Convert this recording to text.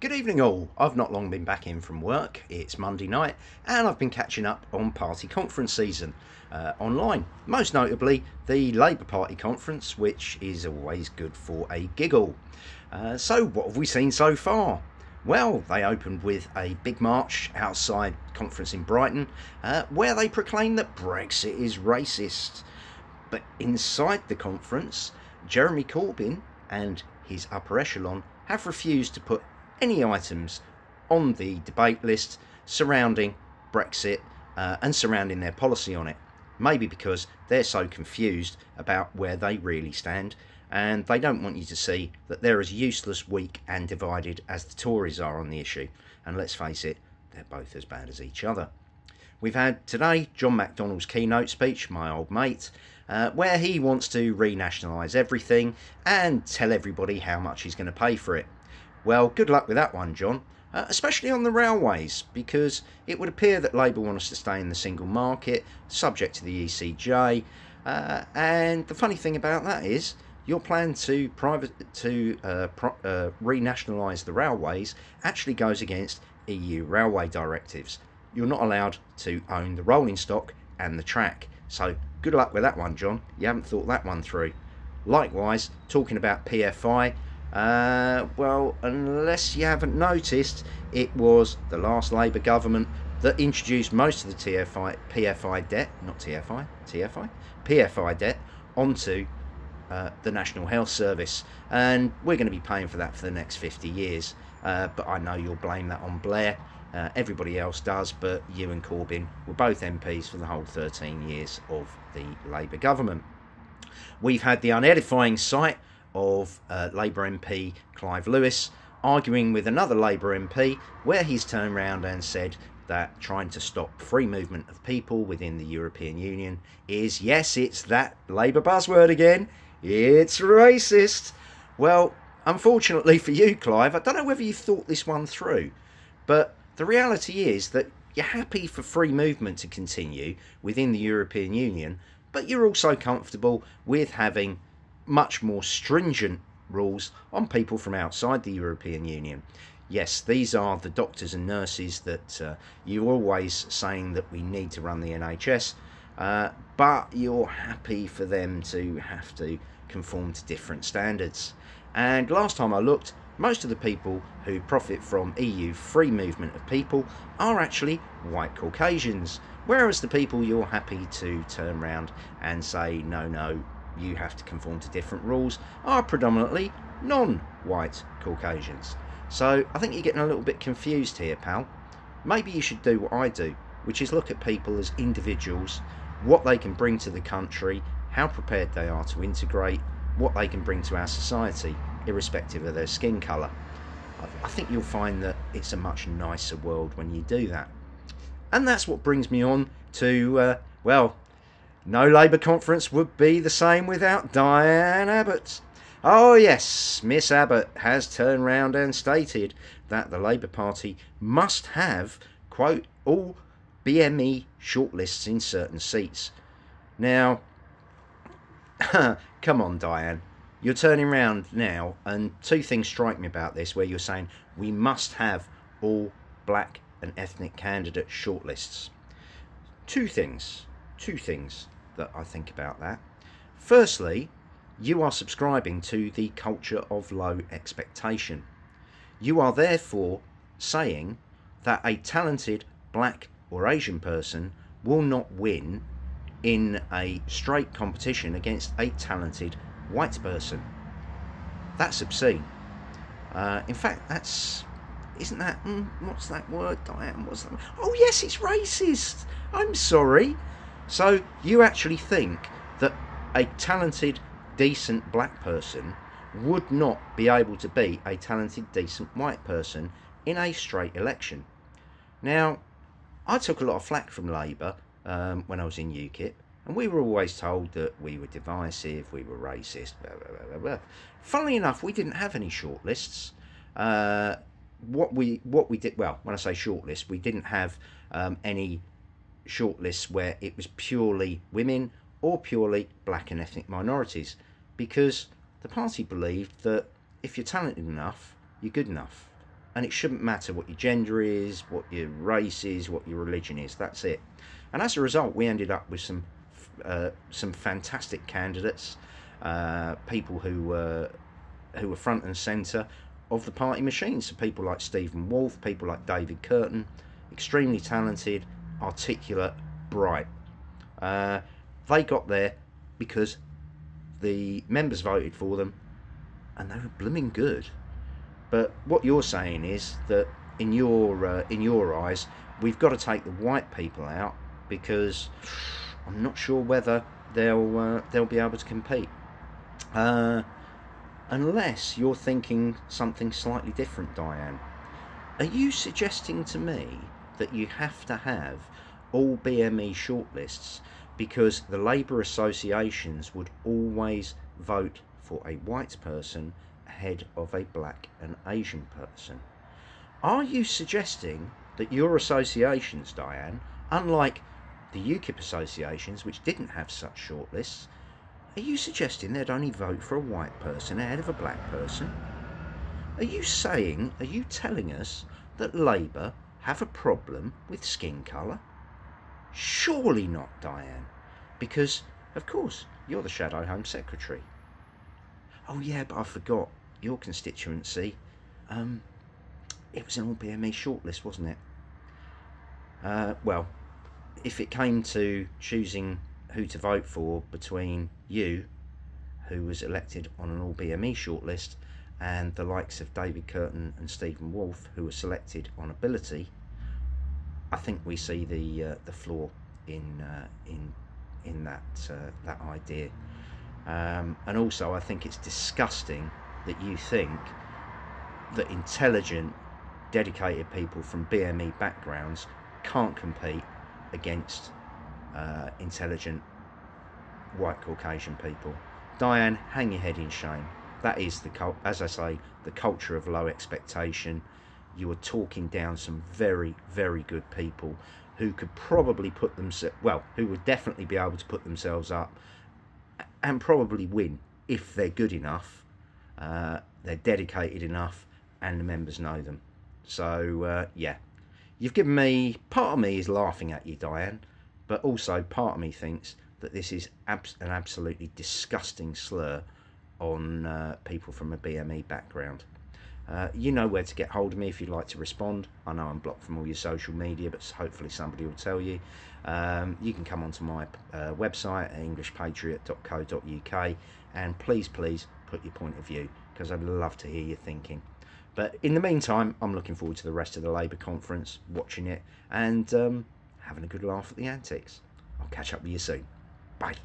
Good evening all. I've not long been back in from work. It's Monday night and I've been catching up on party conference season online. Most notably the Labour Party conference, which is always good for a giggle. So what have we seen so far? Well, they opened with a big march outside conference in Brighton where they proclaimed that Brexit is racist. But inside the conference, Jeremy Corbyn and his upper echelon have refused to put any items on the debate list surrounding Brexit and surrounding their policy on it. Maybe because they're so confused about where they really stand, and they don't want you to see that they're as useless, weak and divided as the Tories are on the issue. And let's face it, they're both as bad as each other. We've had today John McDonnell's keynote speech, my old mate, where he wants to renationalise everything and tell everybody how much he's going to pay for it. Well, good luck with that one, John, especially on the railways, because it would appear that Labour want us to stay in the single market, subject to the ECJ, and the funny thing about that is your plan to renationalise the railways actually goes against EU railway directives. You're not allowed to own the rolling stock and the track, so good luck with that one, John. You haven't thought that one through. Likewise, talking about PFI, well, unless you haven't noticed, it was the last Labour government that introduced most of the PFI debt, not TFI, PFI debt onto the National Health Service, and we're going to be paying for that for the next 50 years. But I know you'll blame that on Blair. Everybody else does, but you and Corbyn were both MPs for the whole 13 years of the Labour government. We've had the unedifying sight of Labour MP Clive Lewis arguing with another Labour MP, where he's turned around and said that trying to stop free movement of people within the European Union is, yes, it's that Labour buzzword again, it's racist. Well, unfortunately for you, Clive, I don't know whether you've thought this one through, but the reality is that you're happy for free movement to continue within the European Union, but you're also comfortable with having much more stringent rules on people from outside the European Union. Yes, these are the doctors and nurses that you're always saying that we need to run the NHS, but you're happy for them to have to conform to different standards. And last time I looked, most of the people who profit from EU free movement of people are actually white Caucasians, whereas the people you're happy to turn around and say, no, you have to conform to different rules, are predominantly non-white Caucasians. So I think you're getting a little bit confused here, pal. Maybe you should do what I do, which is look at people as individuals, what they can bring to the country, how prepared they are to integrate, what they can bring to our society, irrespective of their skin colour. I think you'll find that it's a much nicer world when you do that. And that's what brings me on to, well, no Labour conference would be the same without Diane Abbott. Oh yes, Miss Abbott has turned round and stated that the Labour Party must have, quote, all BME shortlists in certain seats. Now, come on, Diane. You're turning round now, and two things strike me about this, where you're saying we must have all black and ethnic candidate shortlists. Two things that I think about that. Firstly, you are subscribing to the culture of low expectation. You are therefore saying that a talented black or Asian person will not win in a straight competition against a talented white person. That's obscene. In fact, isn't that, what's that word, Diane? What's that? Oh yes, it's racist. I'm sorry. So you actually think that a talented, decent black person would not be able to beat a talented, decent white person in a straight election. Now, I took a lot of flack from Labour when I was in UKIP, and we were always told that we were divisive, we were racist, blah, blah, blah, blah. Funnily enough, we didn't have any shortlists. What we did, well, when I say shortlists, we didn't have any shortlists where it was purely women or purely black and ethnic minorities, because the party believed that if you're talented enough, you're good enough. And it shouldn't matter what your gender is, what your race is, what your religion is. That's it. And as a result, we ended up with some fantastic candidates, people who were front and centre of the party machine. So people like Stephen Wolfe, people like David Curtin, extremely talented, articulate, bright. They got there because the members voted for them, and they were blooming good. But what you're saying is that in your eyes, we've got to take the white people out because I'm not sure whether they'll be able to compete. Unless you're thinking something slightly different, Diane. Are you suggesting to me that you have to have all BME shortlists because the Labour associations would always vote for a white person ahead of a black and Asian person? Are you suggesting that your associations, Diane, unlike the UKIP associations, which didn't have such shortlists, are you suggesting they'd only vote for a white person ahead of a black person? Are you telling us that Labour have a problem with skin colour? Surely not, Diane, because, of course, you're the Shadow Home Secretary. Oh yeah, but I forgot, your constituency, it was an all BME shortlist, wasn't it? Well, if it came to choosing who to vote for between you, who was elected on an all BME shortlist, and the likes of David Curtin and Stephen Wolfe, who were selected on ability, I think we see the flaw in that idea. And also, I think it's disgusting that you think that intelligent, dedicated people from BME backgrounds can't compete against intelligent white Caucasian people. Diane, hang your head in shame. That is as I say, the culture of low expectation. You are talking down some very, very good people who could probably who would definitely be able to put themselves up and probably win if they're good enough, they're dedicated enough, and the members know them. So yeah, you've given me, part of me is laughing at you, Diane, but also part of me thinks that this is an absolutely disgusting slur on people from a BME background. You know where to get hold of me if you'd like to respond. I know I'm blocked from all your social media, but hopefully somebody will tell you. You can come onto my website at englishpatriot.co.uk, and please put your point of view, because I'd love to hear your thinking. But in the meantime, I'm looking forward to the rest of the Labour conference, watching it, and having a good laugh at the antics. I'll catch up with you soon. Bye.